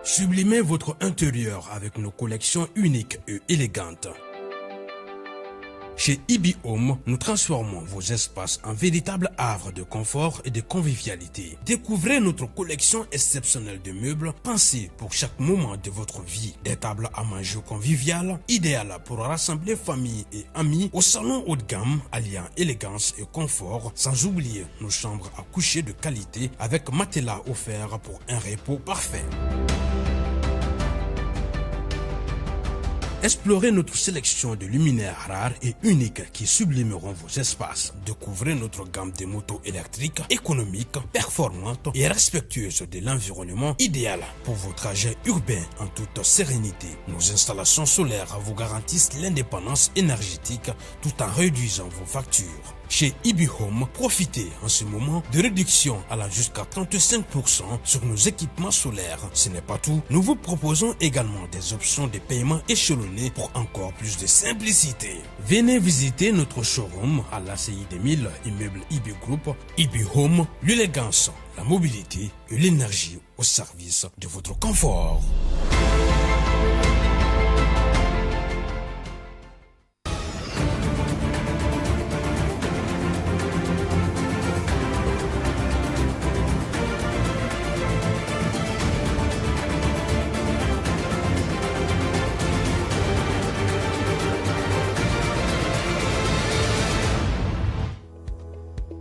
Sublimez votre intérieur avec nos collections uniques et élégantes. Chez Ibi Home, nous transformons vos espaces en véritables havres de confort et de convivialité. Découvrez notre collection exceptionnelle de meubles pensés pour chaque moment de votre vie. Des tables à manger conviviales, idéales pour rassembler famille et amis, au salon haut de gamme, alliant élégance et confort, sans oublier nos chambres à coucher de qualité avec matelas offerts pour un repos parfait. Explorez notre sélection de luminaires rares et uniques qui sublimeront vos espaces. Découvrez notre gamme de motos électriques, économiques, performantes et respectueuses de l'environnement, idéales pour vos trajets urbains en toute sérénité. Nos installations solaires vous garantissent l'indépendance énergétique tout en réduisant vos factures. Chez Ibi Home, profitez en ce moment de réductions allant jusqu'à 35% sur nos équipements solaires. Ce n'est pas tout, nous vous proposons également des options de paiement échelonnées pour encore plus de simplicité. Venez visiter notre showroom à l'ACI 2000, immeuble Ibi Group. Ibi Home, l'élégance, la mobilité et l'énergie au service de votre confort.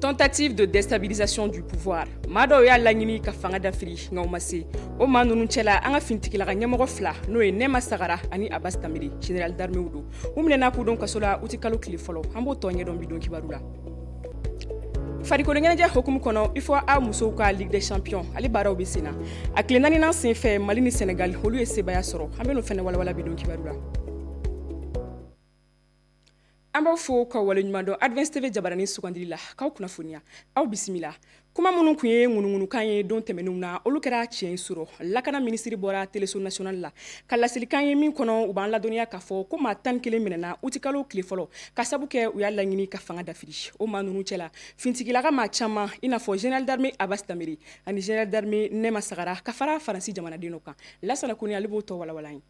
Tentative de déstabilisation du pouvoir. Mado ya laɲini ka fanga dafiri nga o ma se. O maa ninnu cɛla an ka finitigilaga ɲɛmɔgɔ fila n'o ye Nɛma Sagara ani Abbas Tamiri, général d'armée do. U minɛna k'u don kaso la u ti kalo tile fɔlɔ. An b'o tɔ ɲɛdɔn bi don kibaru la. Farikolo ɲɛnajɛ hukumu kɔnɔ il faut a musow ka Ligue des Champions ale baaraw bɛ sen na. A tile naaninan sen fɛ Mali ni Sénégal olu ye sebaya sɔrɔ. An bɛ n'o fɛnɛ walawala bi don kibaru la. An b'aw fo ka waleɲuman dɔn Advance TV jabarani sugandili la k'aw kunnafoniya aw bisimila kuma minnu kun ye ŋunuŋunukan ye don tɛmɛnenw na olu kɛra tiɲɛ sɔrɔ lakana minisiri bɔra téléso national la ka lasilikan ye min kɔnɔ u b'an ladɔnniya k'a fɔ ko maa 11 minɛna uti kalo tile fɔlɔ ka sabu kɛ u y'a laɲini ka fanga dafiri o maa ninnu cɛla finitigilaga maa caman i n'a fɔ général d'armée Abbas Tamiri ani général d'armée Nɛma Sagara ka fara Faransi jamanaden dɔ kan Lasana Kone ale b'o tɔ walawala ye.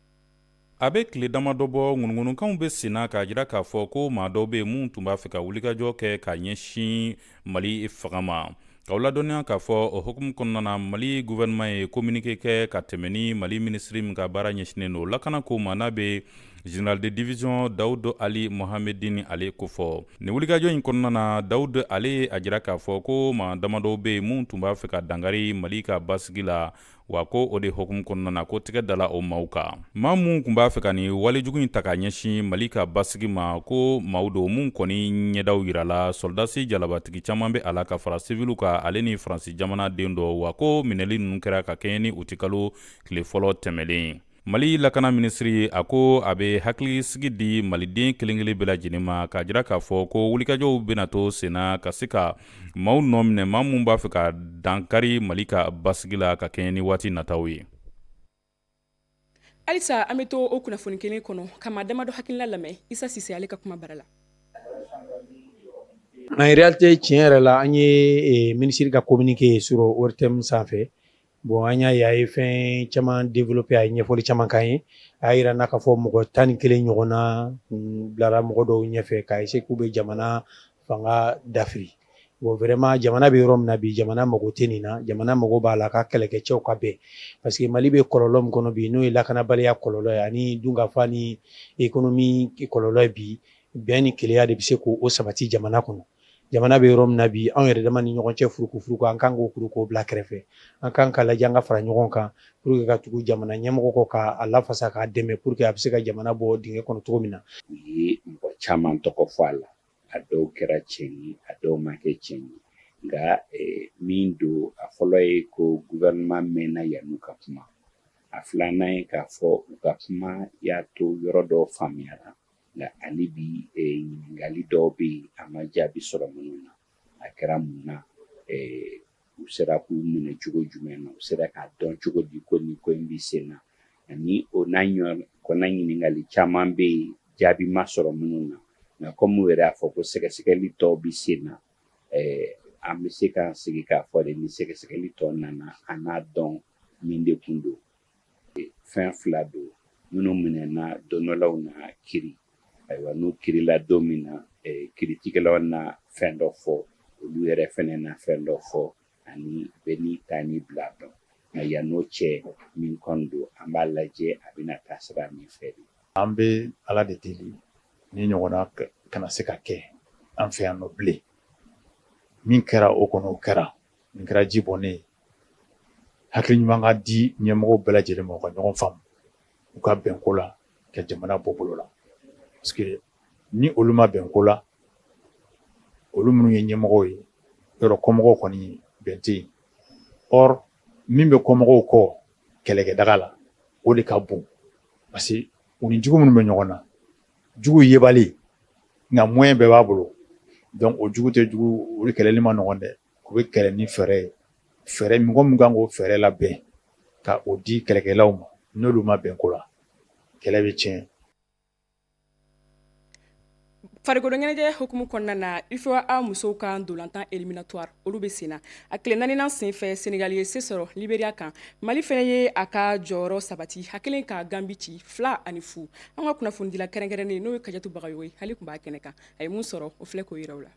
A bɛ tile damadɔ bɔ ŋunuŋunukanw bɛ senna k'a jira k'a fɔ ko maa dɔw bɛ mun tun b'a fɛ ka wulikajɔ kɛ ka ɲɛsin Mali fanga ma. K'aw ladɔnniya k'a fɔ o hukumu kɔnɔna na Mali gouvernement ye communiqué kɛ ka tɛmɛ ni Mali ministre min ka baara ɲɛsinnen don lakana ko ma n'a bɛ général de division Daoud Ali Mohamedine ale ko fɔ. Nin wulikajɔ in kɔnɔna na Daoud ale a jira k'a fɔ ko maa damadɔ bɛ mun tun b'a fɛ ka dankari Mali ka basigi la wa ko o de hukumu kɔnɔna na ko tɛgɛ dala o maaw kan. Maa mun tun b'a fɛ ka nin walejugu in ta ka ɲɛsin Mali ka basigi ma ko maaw do mun kɔni ɲɛdaw yirala soldasi jalabatigi caman bɛ a la ka fara sivilu ka ale ni Faransi jamana den dɔ wa ko minɛli ninnu kɛra ka kɛɲɛ ni u ti kalo tile fɔlɔ tɛmɛlen. Mali lakana minisiri a ko a bɛ hakili sigi di maliden kelen-kelen bɛɛ lajɛlen ma k'a jira k'a fɔ ko wulikajɔw bɛna to senna ka se ka maaw nɔ minɛ maa mun b'a fɛ ka dankari Mali ka basigi la ka kɛɲɛ ni waati nataw ye. Alisa an bɛ to o kunnafoni kelen kɔnɔ ka maa damadɔ hakilina lamɛn Isa Sise ale ka kuma bara la. En réalité tiɲɛ yɛrɛ la an ye ministre ka communiqué sɔrɔ ORTM sanfɛ. Bon an y'a ye a ye fɛn caman développé a ye ɲɛfɔli caman k'an ye a y'a yira n'a ka fɔ mɔgɔ 11 ɲɔgɔn na bilara mɔgɔ dɔw ɲɛfɛ k'a essayer k'u bɛ jamana fanga dafiri. Bon vraiment jamana bɛ yɔrɔ min na bi jamana mago tɛ nin na jamana mago b'a la ka kɛlɛkɛcɛw ka bɛn parce que Mali bɛ kɔlɔlɔ min kɔnɔ bi n'o ye lakanabaliya kɔlɔlɔ ye ani dunkafa ni économie kɔlɔlɔ ye bi bɛn ni kelenya de bɛ se k'o sabati jamana kɔnɔ. Jamana bɛ yɔrɔ min na bi anw yɛrɛ dama ni ɲɔgɔn cɛ furuku an kan k'o kuru k'o bila kɛrɛfɛ an kan ka lajɛ an ka fara ɲɔgɔn kan pour que ka tugu jamana ɲɛmɔgɔ kɔ k'a lafasa k'a dɛmɛ pour que a bɛ se ka jamana bɔ dingɛ kɔnɔ cogo min na. U ye mɔgɔ caman tɔgɔ fɔ a la a dɔw kɛra tiɲɛ ye a dɔw ma kɛ tiɲɛ ye nka min don a fɔlɔ ye ko gouvernement mɛnna yan'u ka kuma a filanan ye k'a fɔ u ka kuma y'a to yɔrɔ dɔw faamuyara nka hali bi ɲininkali dɔw bɛ yen a ma jaabi sɔrɔ minnu na a kɛra mun na u sera k'u minɛ cogo jumɛn na u sera k'a dɔn cogo di ko nin ko in bɛ sen na ani o n'a ɲɔgɔnna ɲininkali caman bɛ yen jaabi ma sɔrɔ minnu na nka komi u yɛrɛ y'a fɔ ko sɛgɛsɛgɛli tɔw bɛ sen na an bɛ se k'an sigi k'a fɔ de ni sɛgɛsɛgɛli tɔw nana an n'a dɔn min de kun don fɛn fila don minnu minɛna dɔnnɔlaw na kiri ayiwa n'u kirila don min na kiritigɛlaw na fɛn dɔ fɔ olu yɛrɛ fɛnɛ na fɛn dɔ fɔ ani bɛɛ n'i ta ni bila dɔn nka yann'o cɛ min kɔni don an b'a lajɛ a bɛna taa sira min fɛ de. An bɛ ala de deli ni ɲɔgɔnna kana se ka kɛ an fɛ yan nɔ bilen min kɛra o kɔnɔ o kɛra nin kɛra ji bɔnnen ye hakili ɲuman ka di ɲɛmɔgɔw bɛɛ lajɛlen ma u ka ɲɔgɔn faamu u ka bɛnko la ka jamana bɔ bolo la parce que ni olu ma bɛnko la olu minnu ye ɲɛmɔgɔw ye yɔrɔ kɔmɔgɔw kɔni bɛn tɛ yen or min bɛ kɔmɔgɔw kɔ kɛlɛkɛdaga la o de ka bon parce que u ni jugu minnu bɛ ɲɔgɔn na jugu yebali nka moyen bɛɛ b'a bolo donc o jugu tɛ jugu olu kɛlɛli ma nɔgɔn dɛ u bɛ kɛlɛ ni fɛɛrɛ ye fɛɛrɛ mɔgɔ min kan k'o fɛɛrɛ labɛn ka o di kɛlɛkɛlaw ma n'olu ma bɛn ko la kɛlɛ bɛ tiɲɛ. farikolo ɲɛnajɛ hukumu kɔnɔna na UFOA musow ka ndolantan éliminatoire olu bɛ sen na a tile 4nan senfɛ Senegal ye se sɔrɔ Libéria kan Mali fɛnɛ ye a ka jɔyɔrɔ sabati hakelen ka Gambi ci 2-0 an ka kunnafonidila kɛrɛnkɛrɛnnen n'o ye Kajatu Bagayogo ye hali tun b'a kɛnɛ kan a ye mun sɔrɔ o filɛ k'o yiraw la.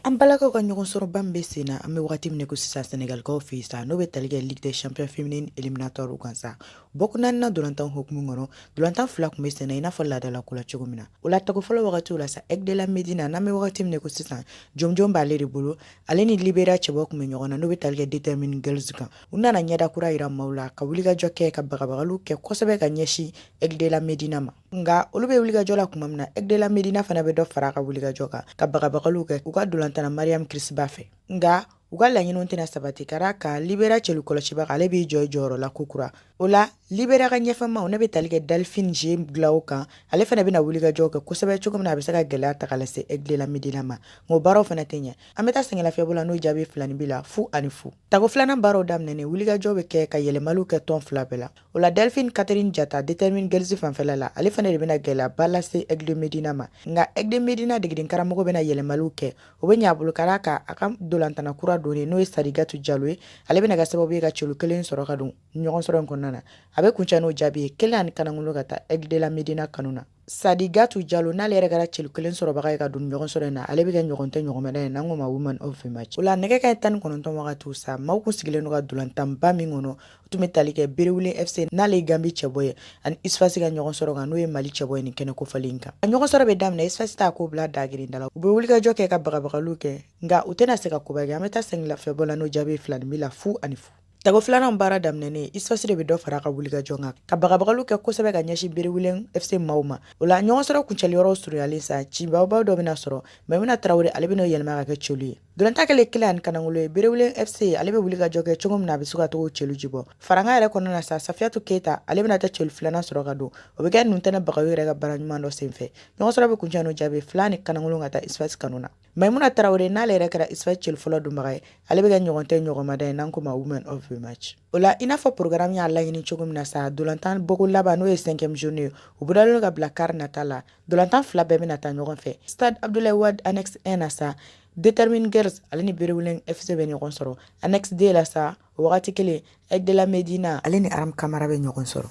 An balakaw ka ɲɔgɔn sɔrɔ ban bɛ sen na an bɛ wagati min ko sisan Senegalikaw fɛ yen sa n'o bɛ tali kɛ Ligue des Champions féminine éliminatoire kan sa bɔkun naaninan dolantan hukumu kɔnɔ dolantan 2 kun bɛ sen na i n'a fɔ laadala ko la cogo min na o la tago fɔlɔ wagatiw la sa Aigle de la Médina n'an bɛ wagati min ko sisan jɔnjɔn b'ale de bolo ale ni Libéria cɛbɔ kun bɛ ɲɔgɔn na n'o bɛ tali kɛ Determine Girls kan u nana ɲɛda kura yira maaw la ka wulikajɔ kɛ ka bagabagaliw kɛ kosɛbɛ ka ɲɛsin Aigle de la Médina ma nka olu bɛ wulikajɔ la kuma min na Aigle de la Médina fana bɛ dɔ fara ka wulikajɔ kan ka bagabagaliw kɛ u ka dolantana Mariam Kirsiba fɛ nga u ka laɲiniw tɛna sabati kara ka Libéria cɛlu kɔlɔsibaga ale b'i jɔ jɔyɔrɔ la kokura o la Libéria ka ɲɛfɛmaw ne bɛ tali kɛ Delphine G Glaw kan ale fana bɛna wulikajɔ kɛ kosɛbɛ cogo min na a bɛ se ka gɛlɛya ta ka lase Aigle de la Médina ma ngo baaraw fana tɛ ɲɛ an bɛ taa sɛngɛlafiɲɛbɔ la n'o jaabi filani bi la 0-0 tago filanan baaraw daminɛ wulikajɔ bɛ kɛ ka yɛlɛmaliw kɛ tɔn fila bɛɛ la o la Delphine Catherine Diatta Determine Girls fanfɛla la ale fana de bɛna gɛlɛya ba lase Aigle de Médina ma nka Aigle de Médina degeden karamɔgɔ bɛna yɛlɛmaliw kɛ o bɛ ɲɛ a bolo kara ka a ka dolantana kura don n'o ye Sadigatu Diallo ye ale bɛna kɛ sababu ye ka cɛlu kelen sɔrɔ ka don ɲɔgɔn sɔrɔ in kɔnɔna na a bɛ kuncɛ n'o jaabi ye 1 kanangolo ka taa Aigle de la Médina kanu na Sadigatu Diallo n'ale yɛrɛ kɛra cɛlu kelen sɔrɔbaga ye ka don ɲɔgɔn sɔrɔ in na ale bɛ kɛ ɲɔgɔn tɛ ɲɔgɔnmɛnɛ ye n'an ko ma woman of the match o la nɛgɛ ka 19 wagatiw sa maaw kun sigilen n'u ka dolantanba min kɔnɔ u tun bɛ tali kɛ Berewule FC n'ale ye Gambi cɛbɔ ye ani Isfasi ka ɲɔgɔn sɔrɔ kan n'o ye Mali cɛbɔ ye nin kɛnɛ kofalen kan a ɲɔgɔn sɔrɔ bɛ daminɛ Isfasi t'a ko bila dagirinda la u bɛ wulikajɔ kɛ ka bagabagaliw kɛ nka u tɛna se ka koba kɛ an bɛ taa sɛngɛlafiɲɛbɔ la n'o jaabi filani bi la 0-0 tago filanan baara daminɛnen Isfasi de bɛ dɔ fara ka wulikajɔ kan ka bagabagaliw kɛ kosɛbɛ ka ɲɛsin Berewule FC maaw ma o la ɲɔgɔn sɔrɔ kuncɛli yɔrɔ surunyalen sa cibaw dɔ bɛna sɔrɔ Maimuna Traoré ale bɛna yɛlɛma ka kɛ cɛlu ye dolanta kɛlen 1 kanangolo ye Berewule FC ale bɛ wulikajɔ kɛ cogo min na a bɛ se ka togo cɛlu jibɔ faranga yɛrɛ kɔnɔna na sa Safiatou Keita ale bɛna ta cɛlu filanan sɔrɔ ka don o bɛ kɛ Nuntɛnɛ Bagayogo yɛrɛ ka baara ɲuman dɔ senfɛ ɲɔgɔn sɔrɔ bɛ kuncɛ n'o jaabi 2 kanangolo ka taa Isfasi kanu na Maimuna Traoré n'ale yɛrɛ kɛra Isfasi cɛlu fɔlɔ donbaga ye ale bɛ kɛ ɲɔgɔn tɛ ɲɔgɔnmada ye n'an ko ma woman of the match o la i n'a fɔ programme y'a laɲini cogo min na sa dolantan bɔko laban n'o ye 5e journée ye u budalen ka bila quart nata la dolantan 2 bɛɛ bɛna taa ɲɔgɔn fɛ Stade Abdoulaye Wade Annexe 1 na sa Determine Girls ale ni Berewule FC bɛ ɲɔgɔn sɔrɔ Annexe 2 la sa o wagati kelen Aigle de la Médina ale ni Aram Kamara bɛ ɲɔgɔn sɔrɔ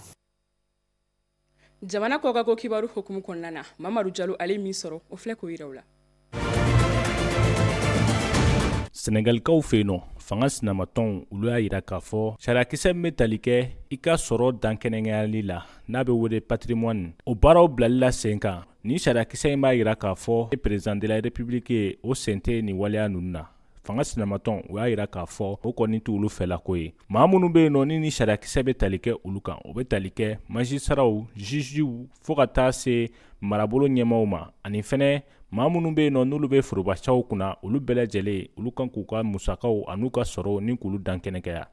jamana kɔkan ko kibaru hukumu kɔnɔna na Mamadu Jalo ale min sɔrɔ o filɛ k'o yiraw la Senegalikaw fɛ yen nɔ fanga sinamatɔnw olu y'a yira k'a fɔ sariyakisɛ min bɛ tali kɛ i ka sɔrɔ dankɛnɛyali la n'a bɛ wele patrimoine o baaraw bilali la sen kan ni sariyakisɛ in b'a yira k'a fɔ président de la république ye o sen tɛ nin waleya ninnu na fanga sinamatɔn o y'a yira k'a fɔ o kɔni t'olu fɛla ko ye maa minnu bɛ yen nɔ ni sariyakisɛ bɛ tali kɛ olu kan o bɛ tali kɛ magistratw juges fo ka taa se marabolo ɲɛmaaw ma ani fɛnɛ maa minnu bɛ yen nɔ n'olu bɛ forobacaw kunna olu bɛɛ lajɛlen olu kan k'u ka musakaw an'u ka sɔrɔ ni k'olu dan kɛnɛkɛya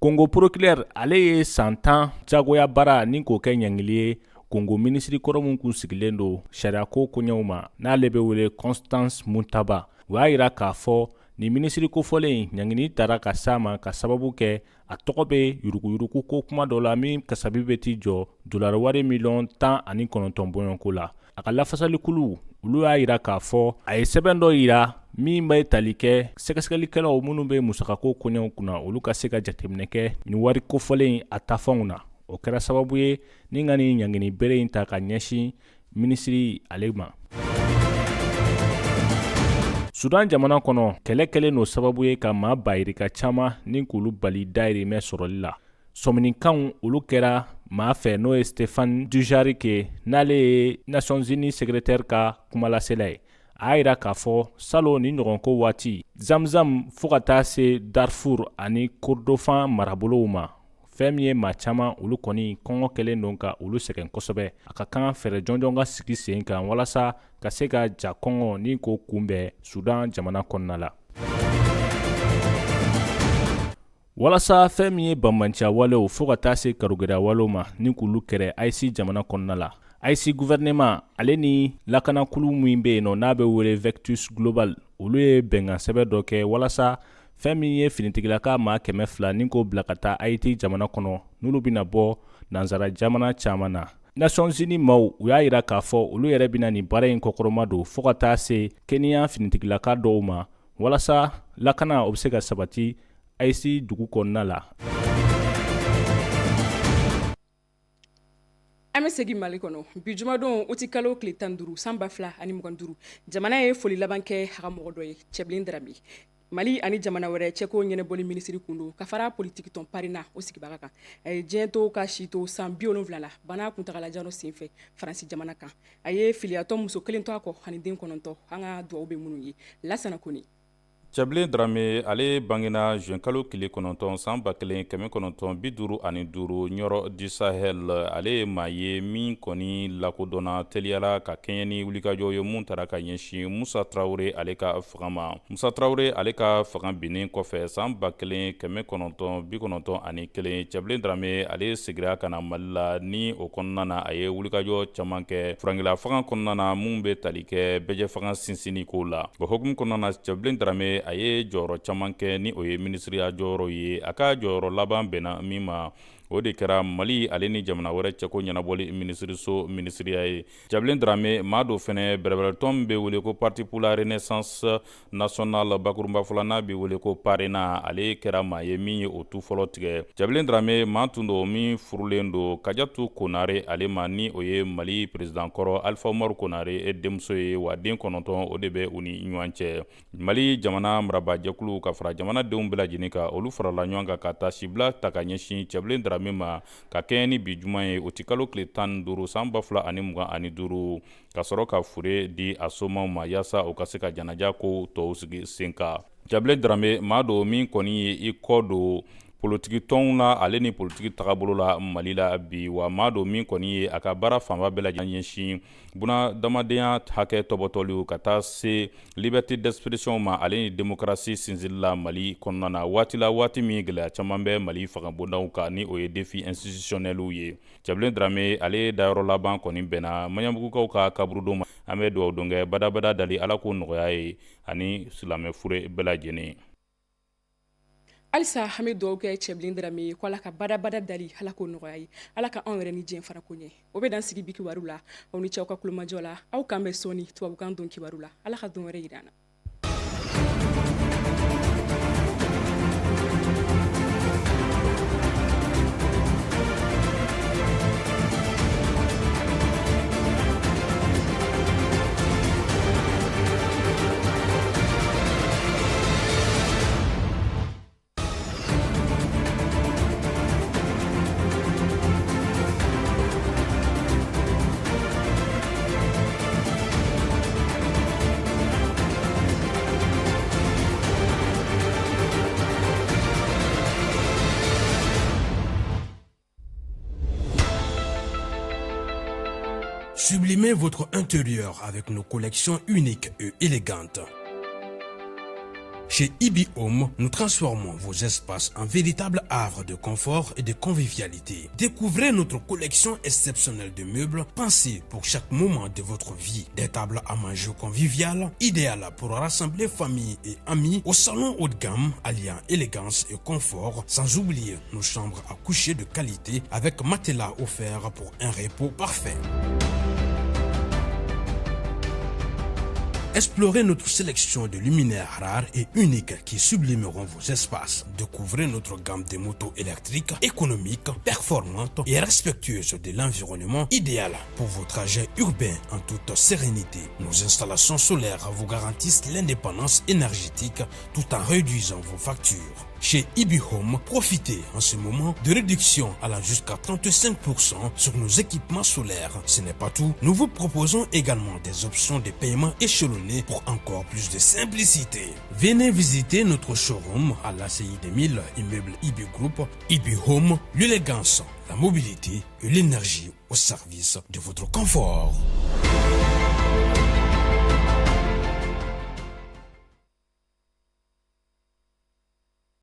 Congo Proculaire ale ye san 10 jagoya baara ni k'o kɛ ɲangili ye Congo ministre kɔrɔ mun kun sigilen don sariyako koɲɛw ma n'ale bɛ wele Constance Muntaba o y'a yira k'a fɔ ni ministre kofɔlen ɲangini taara ka s'a ma ka sababu kɛ a tɔgɔ bɛ yuruguyurugu ko kuma dɔ la min kasabi bɛ t'i jɔ dollar wari miliyɔn 19 bɔɲɔnko la a ka lafasalikulu olu y'a yira k'a fɔ a ye sɛbɛn dɔ yira min bɛ tali kɛ sɛgɛsɛgɛlikɛlaw minnu bɛ musakako koɲɛw kunna olu ka se ka jateminɛ kɛ nin wari kofɔlen a tafɛnw na. O kɛra sababu ye ni ka nin ɲangini bere in ta ka ɲɛsin minisiri ale ma. Sudan jamana kɔnɔ kɛlɛ kɛlen no sababu ye ka maa bayirika caman ni k'olu bali dayirimɛ sɔrɔli la. Sɔminikanw olu kɛra maa fɛ n'o ye Stéphane Dujarric n'ale ye Nations Unies secrétaire ka kumalasela ye. A yira k'a fɔ salon ni ɲɔgɔnko waati Zamzam fo ka taa se Darfour ani Kordofan marabolow ma. Fɛn min ye maa caman olu kɔni kɔngɔ kɛlen don ka olu sɛgɛn kosɛbɛ. A ka kan fɛrɛ jɔnjɔn ka sigi sen kan walasa ka se ka ja kɔngɔ ni ko kunbɛn Sudan jamana kɔnɔna la. Walasa fɛn min ye banbanci walew fo ka taa se karugɛra walew ma ni k'olu kɛrɛ AIC jamana kɔnɔna la. AIC gouvernement ale ni lakanakulu min bɛ yen n'a bɛ wele Vectus Global olu ye bɛnkan sɛbɛn dɔ kɛ walasa fɛn min ye finitigilaka maa 200 ni k'o bila ka taa Haïti jamana kɔnɔ n'olu bɛna bɔ nansara jamana caman na. Nations Unies maaw u y'a yira k'a fɔ olu yɛrɛ bɛna nin baara in kɔkɔrɔma don fo ka taa se Kenya finitigilaka dɔw ma walasa lakana o bɛ se ka sabati AIC dugu kɔnɔna la. An bɛ segin Mali kɔnɔ bi jumadon o ti kalo tile 15 san 2025 jamana ye foli laban kɛ a ka mɔgɔ dɔ ye Cɛbilen Darame. Mali ani jamana wɛrɛ cɛko ɲɛnɛbɔli minisiri kundo ka fara politique tɔn parina o sigibaga kan. A ye diɲɛ to ka si to san 70 la bana kuntagalajan senfɛ Faransi jamana kan. A ye filiyatɔ muso kelen to a kɔ ani den 9 an ka duwawu bɛ minnu ye Lasana Kone. Cɛbilen Darame ale bangena juin kalo tile 9 san 1955 Ɲɔrɔ du Sahel. Ale ye maa ye min kɔni lakodɔnna teliyala ka kɛɲɛ ni wulikajɔ ye mun tara ka ɲɛsin Musa Traoré ale ka fanga ma. Musa Traoré ale ka fanga binnen kɔfɛ san 1991 Cɛbilen Darame ale segira ka na Mali la ni o kɔnɔna na a ye wulikajɔ caman kɛ furankɛla fanga kɔnɔna na mun bɛ tali kɛ bɛjɛ fanga sinsinni ko la. O hukumu kɔnɔna na Cɛbilen Darame a ye jɔyɔrɔ caman kɛ ni o ye minisiriya jɔyɔrɔ ye. A ka jɔyɔrɔ laban bɛnna min ma o de kɛra Mali ale ni jamana wɛrɛ cɛko ɲɛnabɔli minisiriso minisiriya ye. Cɛbilen Darame maa dɔ fɛnɛ bɛrɛbɛrɛtɔn bɛ wele ko Parti pour la Renaissance Nationale bakurunba fɔla n'a bɛ wele ko PARENA. Ale kɛra maa ye min ye o tu fɔlɔ tigɛ. Cɛbilen Darame maa tun don min furulen don Kajatu Konare ale ma ni o ye Mali président kɔrɔ Alpha Umaru Konare denmuso ye wa den 9 o de bɛ u ni ɲɔgɔn cɛ. Mali jamana marabajɛkulu ka fara jamanadenw bɛɛ lajɛlen kan olu farala ɲɔgɔn kan ka taa sibila ta ka ɲɛsin Cɛbilen Darame ma ka kɛɲɛ ni bi juma ye o ti kalo tile 15 san 2025 ka sɔrɔ ka fure di a somaw ma yaasa o ka se ka janaja ko tɔw sigi sen kan. Cɛbilen Darame maa dɔ min kɔni ye i kɔ don politiki tɔnw la ale ni politiki tagabolo la Mali la bi wa maa dɔ min kɔni ye a ka baara fanba bɛɛ lajɛlen ɲɛsin bunadamadenya hakɛ tɔbɔtɔliw ka taa se liberté d'expression ma ale ni démocratie sinsinli la Mali kɔnɔna na waati la waati min gɛlɛya caman bɛ Mali fangabondaw kan ni o ye défi institutionnels ye. Cɛbilen Darame ale dayɔrɔ laban kɔni bɛnna Maɲanbugukaw ka kaburudon ma. An bɛ duwawu don kɛ badabada dali ala ko nɔgɔya ye ani silamɛ fure bɛɛ lajɛlen. Alisa an bɛ duwawu kɛ Cɛbilen Darame ye ko ala ka badabada dali ala k'o nɔgɔya ye ala ka anw yɛrɛ ni diɲɛ fara ko ɲɛ o bɛ dan sigi bi kibaru la aw ni cɛw ka kulomajɔ la aw kan bɛ sɔni tubabukan don kibaru la ala ka don wɛrɛ yira an na. Sublimez votre intérieur avec nos collections uniques et élégantes. Chez Ibi Home, nous transformons vos espaces en véritables havres de confort et de convivialité. Découvrez notre collection exceptionnelle de meubles pensés pour chaque moment de votre vie. Des tables à manger conviviales, idéales pour rassembler famille et amis au salon haut de gamme, alliant élégance et confort, sans oublier nos chambres à coucher de qualité avec matelas offerts pour un repos parfait. Explorez notre sélection de luminaires rares et uniques qui sublimeront vos espaces. Découvrez notre gamme de motos électriques, économiques, performantes et respectueuses de l'environnement, idéales pour vos trajets urbains en toute sérénité. Nos installations solaires vous garantissent l'indépendance énergétique tout en réduisant vos factures. Chez Ibi Home, profitez en ce moment de réductions allant jusqu'à 35% sur nos équipements solaires. Ce n'est pas tout, nous vous proposons également des options de paiement échelonnées pour encore plus de simplicité. Venez visiter notre showroom à l'ACI 2000, immeuble Ibi Group. Ibi Home, l'élégance, la mobilité et l'énergie au service de votre confort.